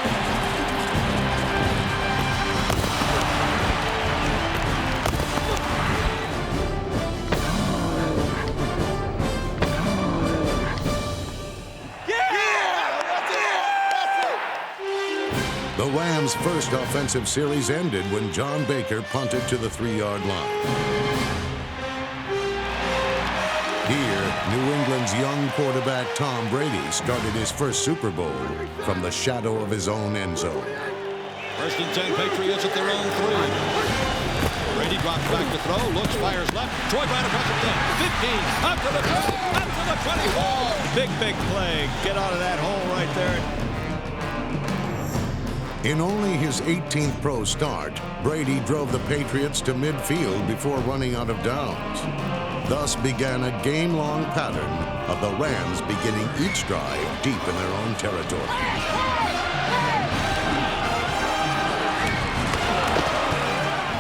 The Rams' first offensive series ended when John Baker punted to the 3-yard line. Here, New England's young quarterback Tom Brady started his first Super Bowl from the shadow of his own end zone. 1st and 10, Patriots at their own 3. Brady drops back to throw, looks, fires left. Troy right across the 10, 15, up to the 20, up to the 24. Big play. Get out of that hole right there. In only his 18th pro start, Brady drove the Patriots to midfield before running out of downs. Thus began a game-long pattern of the Rams beginning each drive deep in their own territory.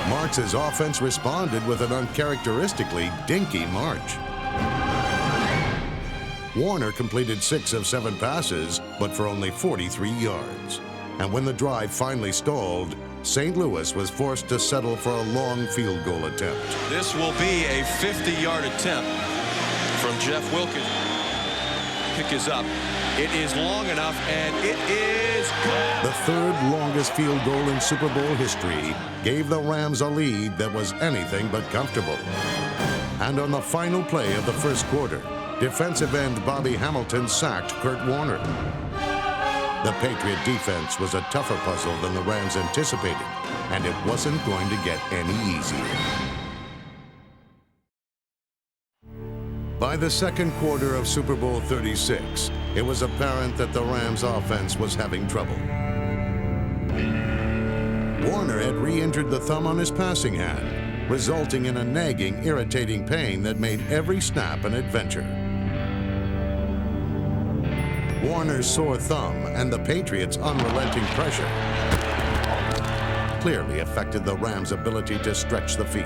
Martz's offense responded with an uncharacteristically dinky march. Warner completed 6 of 7 passes, but for only 43 yards. And when the drive finally stalled, St. Louis was forced to settle for a long field goal attempt. This will be a 50-yard attempt from Jeff Wilkins. Kick is up. It is long enough, and it is good. The third longest field goal in Super Bowl history gave the Rams a lead that was anything but comfortable. And on the final play of the first quarter, defensive end Bobby Hamilton sacked Kurt Warner. The Patriot defense was a tougher puzzle than the Rams anticipated, and it wasn't going to get any easier. By the second quarter of Super Bowl 36, it was apparent that the Rams' offense was having trouble. Warner had re-injured the thumb on his passing hand, resulting in a nagging, irritating pain that made every snap an adventure. Warner's sore thumb and the Patriots' unrelenting pressure clearly affected the Rams' ability to stretch the field.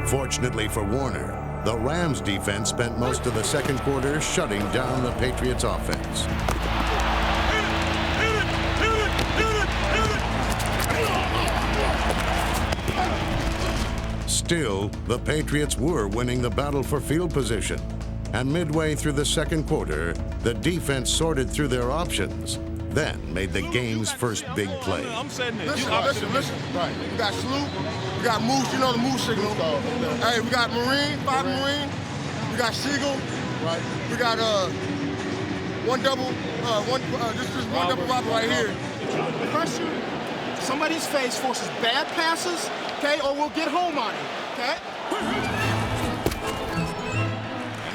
Fortunately for Warner, the Rams' defense spent most of the second quarter shutting down the Patriots' offense. Still, the Patriots were winning the battle for field position. And midway through the second quarter, the defense sorted through their options, then made the game's first big play. Listen. Right. We got Sloop, we got Moose, you know the Moose signal. Hey, we got Marine, 5 Marine, we got Siegel, right. We got one double Robert right here. Pressure somebody's face forces bad passes, okay, or we'll get home on it, okay?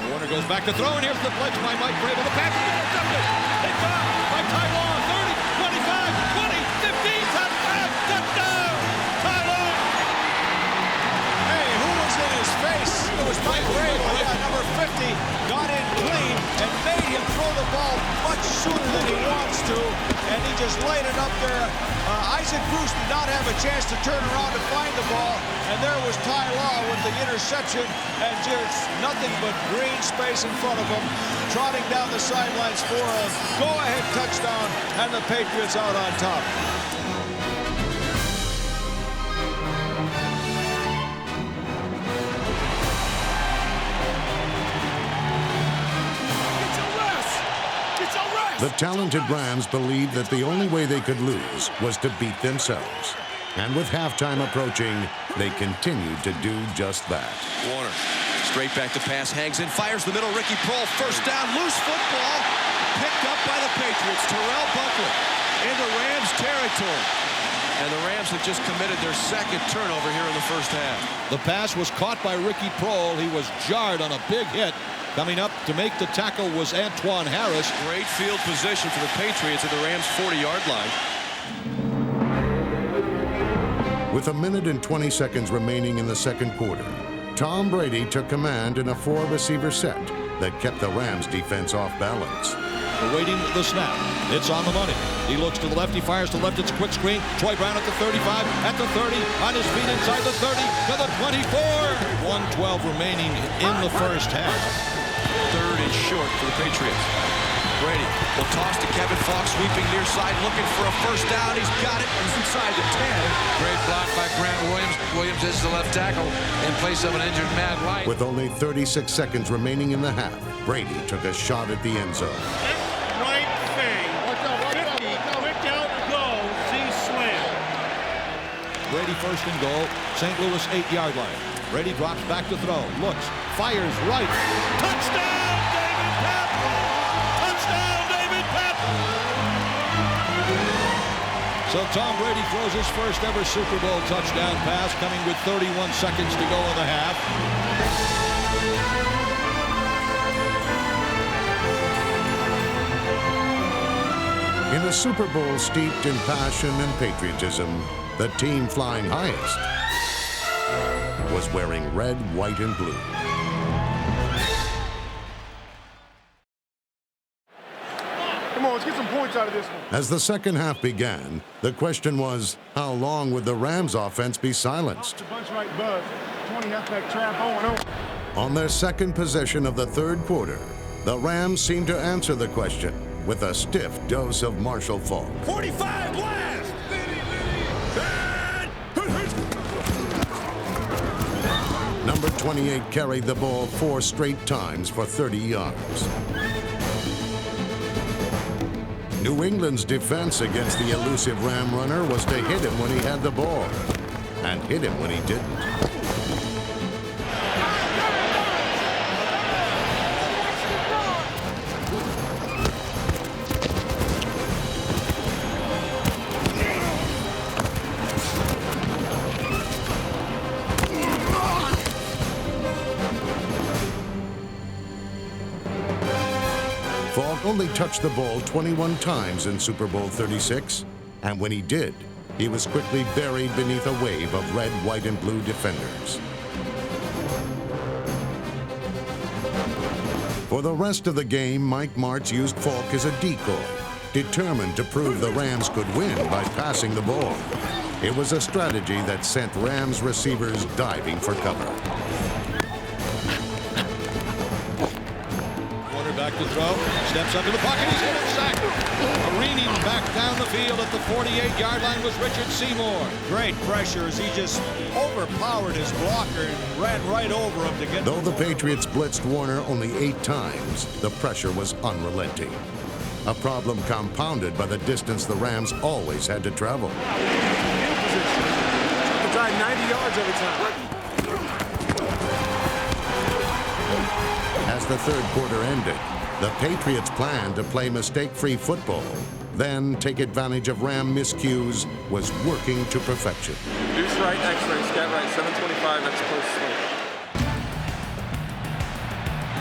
Warner goes back to throw, and here's the blitz by Mike Vrabel. The pass is intercepted. Picked off by Ty Law. 30, 25, 20, 15, touchdown. Ty Law. Hey, who was in his face? It was Mike Vrabel. Yeah, number 50 got in clean and made him throw the ball much sooner than he wants to, and he just laid it up there. Isaac Bruce did not have a chance to turn around to find the ball, and there was Ty Law with the interception, and just nothing but green space in front of him, trotting down the sidelines for a go-ahead touchdown, and the Patriots out on top. The talented Rams believed that the only way they could lose was to beat themselves. And with halftime approaching, they continued to do just that. Warner, straight back to pass, hangs in, fires the middle. Ricky Prohl, first down, loose football, picked up by the Patriots. Terrell Buckler into Rams territory. And the Rams have just committed their second turnover here in the first half. The pass was caught by Ricky Prohl. He was jarred on a big hit. Coming up to make the tackle was Antoine Harris. Great field position for the Patriots at the Rams' 40-yard line. With 1 minute and 20 seconds remaining in the second quarter, Tom Brady took command in a 4-receiver set that kept the Rams' defense off balance. Awaiting the snap. It's on the money. He looks to the left. He fires to the left. It's a quick screen. Troy Brown at the 35, at the 30, on his feet inside the 30, to the 24. 1:12 remaining in the first half. Third and short for the Patriots. Brady will toss to Kevin Fox, sweeping near side, looking for a first down. He's got it. He's inside the 10. Great block by Grant Williams. Williams is the left tackle in place of an injured Matt White. With only 36 seconds remaining in the half, Brady took a shot at the end zone. Right thing. 50, quick out, go, see slam. Brady first and goal, St. Louis 8-yard line. Brady drops back to throw, looks, fires right. Touchdown, David Papp! Touchdown, David Papp! So Tom Brady throws his first ever Super Bowl touchdown pass, coming with 31 seconds to go in the half. In a Super Bowl steeped in passion and patriotism, the team flying highest was wearing red, white, and blue. Come on, let's get some points out of this one. As the second half began, the question was, how long would the Rams offense be silenced? A bunch right buzz. 20 halfback trap, 0-0. On their second possession of the third quarter, the Rams seemed to answer the question with a stiff dose of Marshall Faulk. 45 blast! Number 28 carried the ball 4 straight times for 30 yards. New England's defense against the elusive Ram runner was to hit him when he had the ball, and hit him when he didn't. Faulk only touched the ball 21 times in Super Bowl 36, And when he did, he was quickly buried beneath a wave of red, white, and blue defenders. For the rest of the game, Mike Martz used Falk as a decoy, determined to prove the Rams could win by passing the ball. It was a strategy that sent Rams receivers diving for cover. Warner back to throw, steps up to the pocket, he's hit and sacked. Careening back down the field at the 48-yard line was Richard Seymour. Great pressure as he just overpowered his blocker and ran right over him to get. Though the Patriots blitzed Warner only 8 times, the pressure was unrelenting. A problem compounded by the distance the Rams always had to travel. Field position. To drive 90 yards every time. As the third quarter ended, the Patriots planned to play mistake-free football, then take advantage of Ram miscues, was working to perfection. Deuce right, X-ray, scat right, 725, that's post swing.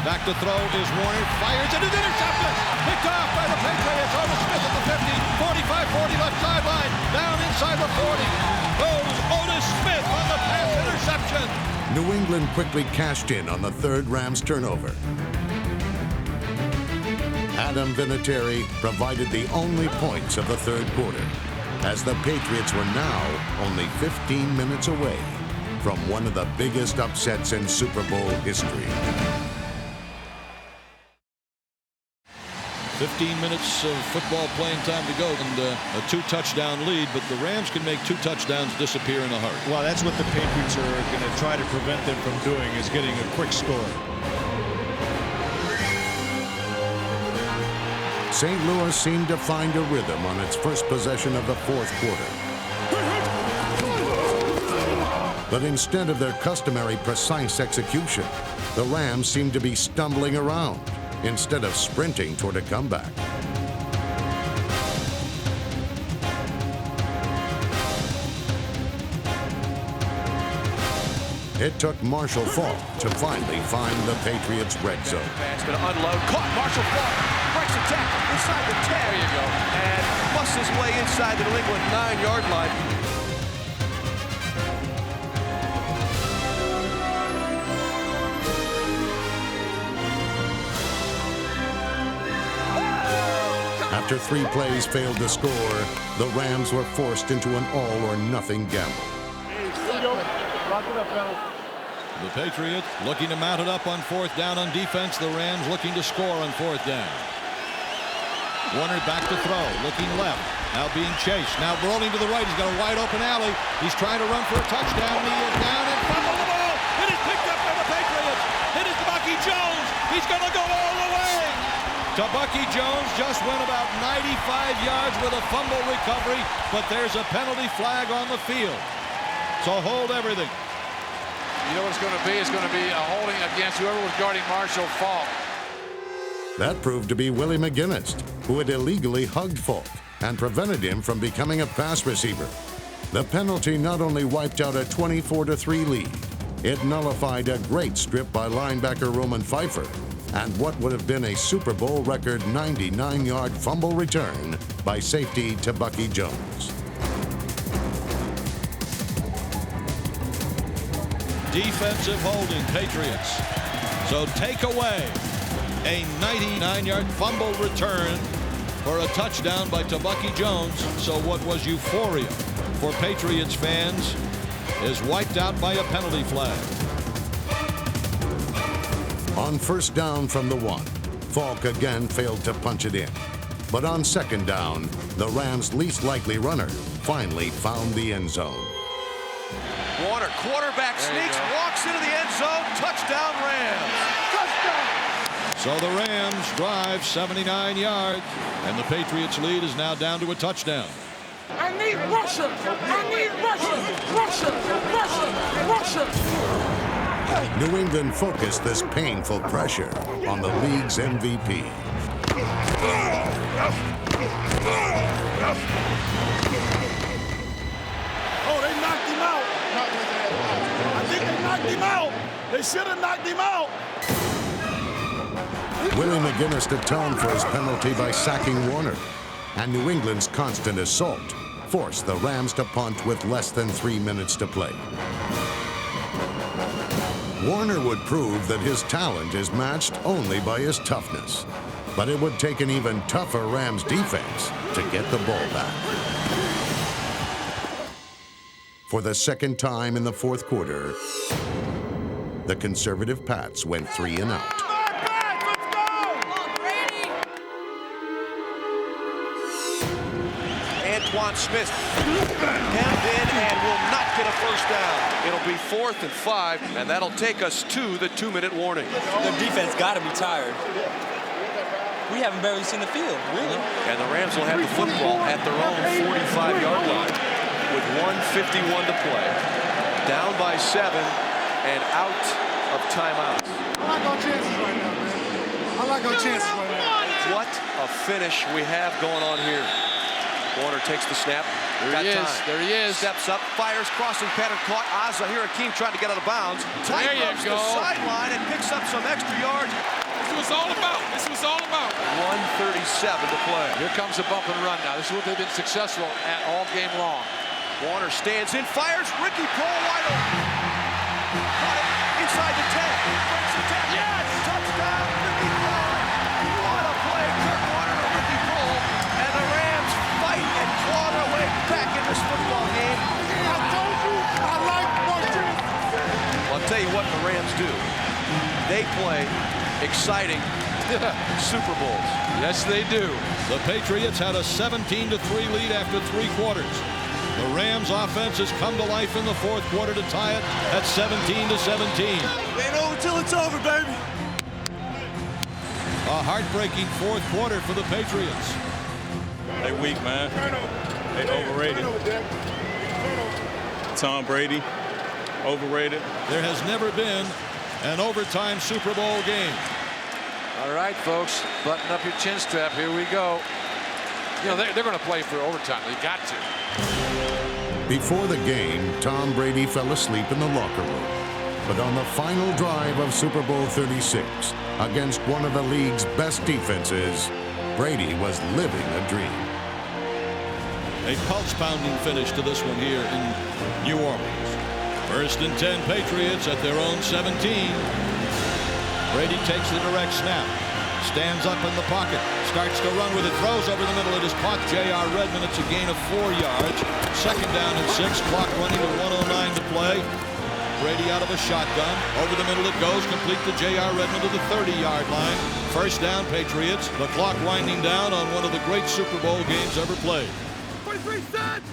Back to throw is Warner, fires and is intercepted! Picked off by the Patriots. Otis Smith at the 50, 45-40 left sideline, down inside the 40. Goes Otis Smith on the pass interception. New England quickly cashed in on the third Rams turnover. Adam Vinatieri provided the only points of the third quarter, as the Patriots were now only 15 minutes away from one of the biggest upsets in Super Bowl history. 15 minutes of football playing time to go and a 2-touchdown lead, but the Rams can make 2 touchdowns disappear in a hurry. Well, that's what the Patriots are going to try to prevent them from doing, is getting a quick score. St. Louis seemed to find a rhythm on its first possession of the fourth quarter. But instead of their customary precise execution, the Rams seemed to be stumbling around instead of sprinting toward a comeback. It took Marshall Faulk to finally find the Patriots' red zone. It's going to unload. Caught Marshall Faulk. Breaks a tackle inside the 10. There you go. And busts his way inside the New England 9-yard line. After 3 plays failed to score, the Rams were forced into an all-or-nothing gamble. The Patriots looking to mount it up on 4th down on defense. The Rams looking to score on 4th down. Warner back to throw, looking left. Now being chased. Now rolling to the right. He's got a wide open alley. He's trying to run for a touchdown. He is down and fumbled the ball. It is picked up by the Patriots. It is Bucky Jones. He's going to go all the way. Bucky Jones just went about 95 yards with a fumble recovery, but there's a penalty flag on the field. So hold everything. You know what it's going to be? It's going to be a holding against whoever was guarding Marshall Faulk. That proved to be Willie McGinnis, who had illegally hugged Faulk and prevented him from becoming a pass receiver. The penalty not only wiped out a 24-3 lead, it nullified a great strip by linebacker Roman Pfeiffer and what would have been a Super Bowl record 99-yard fumble return by safety to Bucky Jones. Defensive holding, Patriots. So take away a 99-yard fumble return for a touchdown by Bucky Jones. So what was euphoria for Patriots fans is wiped out by a penalty flag. On 1st down from the 1, Faulk again failed to punch it in. But on 2nd down, the Rams' least likely runner finally found the end zone. Warner, quarterback sneaks, walks into the end zone, touchdown Rams. Touchdown! So the Rams drive 79 yards, and the Patriots lead is now down to a touchdown. I need Russia! I need Russia! Russia! Russia! New England focused this painful pressure on the league's MVP. Oh, they knocked him out. I think they knocked him out. They should have knocked him out. Willie McGinnis atoned for his penalty by sacking Warner, and New England's constant assault forced the Rams to punt with less than 3 minutes to play. Warner would prove that his talent is matched only by his toughness. But it would take an even tougher Rams defense to get the ball back. For the second time in the fourth quarter, the conservative Pats went 3 and out. Antoine Smith hemmed in and will not get a first down. It'll be 4th and 5, and that'll take us to the 2-minute warning. The defense got to be tired. We haven't barely seen the field, really. And the Rams will have the football at their own 45-yard line with 1:51 to play. Down by 7 and out of timeouts. I like our chances right now, man. I like our chances right now. What a finish we have going on here. Warner takes the snap. There he is. There he is. Steps up, fires, crossing pattern, caught. Azahir Hakeem trying to get out of bounds. There you go. The sideline and picks up some extra yards. This was all about. 1:37 to play. Here comes a bump and run now. This is what they've been successful at all game long. Warner stands in, fires. Ricky Paul wide open. Caught it inside the 10. Breaks the 10. Yes! Touchdown, Ricky Paul. What a play. Kurt Warner to Ricky Paul. And the Rams fight and claw their way back in this football game. I told you I like more chances. Well, I'll tell you what the Rams do. They play exciting Super Bowls. Yes, they do. The Patriots had a 17-3 lead after 3 quarters. The Rams offense has come to life in the fourth quarter to tie it at 17-17. Ain't over till it's over, baby. A heartbreaking fourth quarter for the Patriots. They weak, man. They overrated. Tom Brady, overrated. There has never been an overtime Super Bowl game. All right, folks, button up your chin strap. Here we go. You know, they're going to play for overtime. They got to. Before the game, Tom Brady fell asleep in the locker room. But on the final drive of Super Bowl 36, against one of the league's best defenses, Brady was living a dream. A pulse-pounding finish to this one here in New Orleans. 1st and 10 Patriots at their own 17. Brady takes the direct snap, stands up in the pocket, starts to run with it, throws over the middle. It is caught J.R. Redmond. It's a gain of 4 yards. 2nd down and 6. Clock running with 1:09 to play. Brady out of a shotgun. Over the middle it goes, complete to J.R. Redmond to the 30-yard line. 1st down, Patriots. The clock winding down on one of the great Super Bowl games ever played. 23 cents.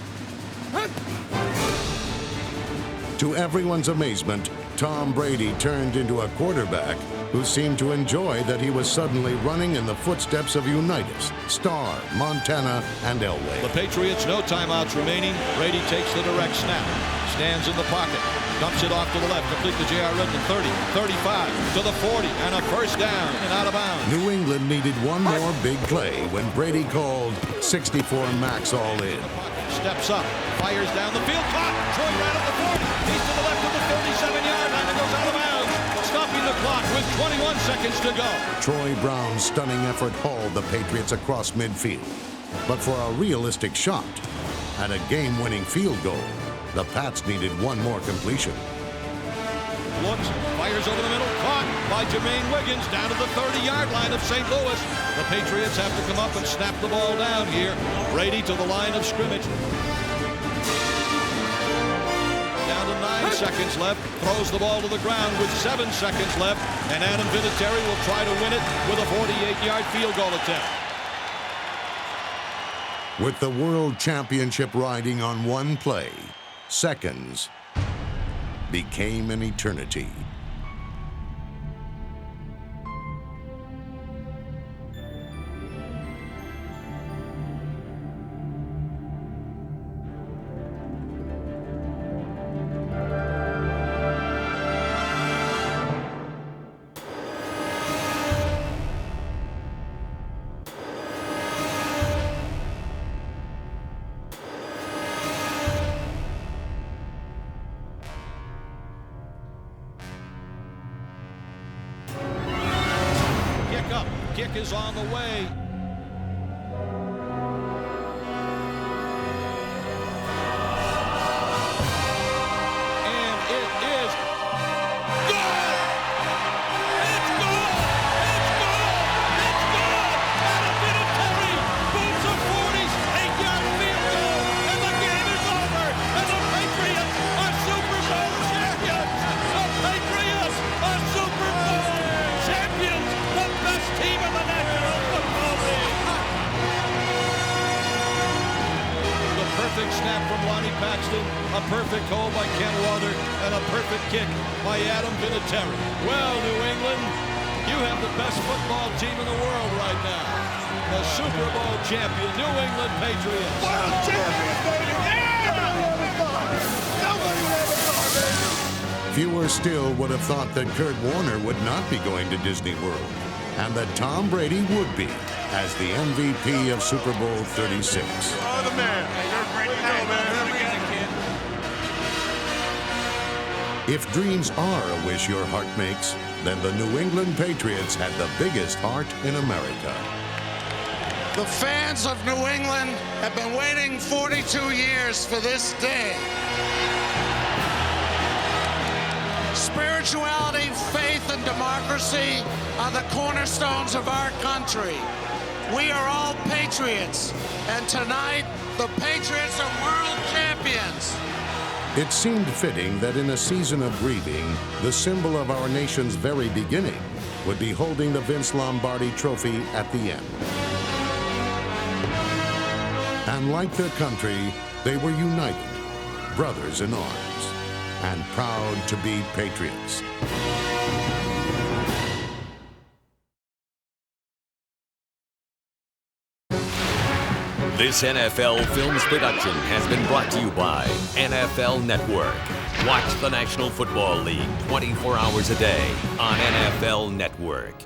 To everyone's amazement, Tom Brady turned into a quarterback who seemed to enjoy that he was suddenly running in the footsteps of Unitas, Starr, Montana, and Elway. The Patriots, no timeouts remaining. Brady takes the direct snap, stands in the pocket, dumps it off to the left, complete to J.R. Redmond, 30, 35, to the 40, and a 1st down and out of bounds. New England needed one more big play when Brady called 64 max all in. Steps up, fires down the field, caught. Troy right at the 40. He's to the left of the 37-yard line and goes out of bounds. Stopping the clock with 21 seconds to go. Troy Brown's stunning effort hauled the Patriots across midfield. But for a realistic shot and a game-winning field goal, the Pats needed one more completion. Looks, fires over the middle, caught by Jermaine Wiggins down to the 30-yard line of St. Louis. The Patriots have to come up and snap the ball down here. Brady to the line of scrimmage. Down to 9 seconds left, throws the ball to the ground with 7 seconds left, and Adam Vinatieri will try to win it with a 48-yard field goal attempt. With the World Championship riding on one play, seconds became an eternity. Kick is on the way. perfect hold by Ken Rother and a perfect kick by Adam Vinatieri. Well, New England, you have the best football team in the world right now. The Super Bowl champion, New England Patriots. World champions, baby! Yeah! Nobody ever thought, baby! Fewer still would have thought that Kurt Warner would not be going to Disney World, and that Tom Brady would be, as the MVP of Super Bowl 36. Oh, the man. If dreams are a wish your heart makes, then the New England Patriots had the biggest heart in America. The fans of New England have been waiting 42 years for this day. Spirituality, faith, and democracy are the cornerstones of our country. We are all patriots, and tonight, the Patriots are world champions. It seemed fitting that in a season of grieving, the symbol of our nation's very beginning would be holding the Vince Lombardi Trophy at the end. And like their country, they were united, brothers in arms, and proud to be patriots. This NFL Films production has been brought to you by NFL Network. Watch the National Football League 24 hours a day on NFL Network.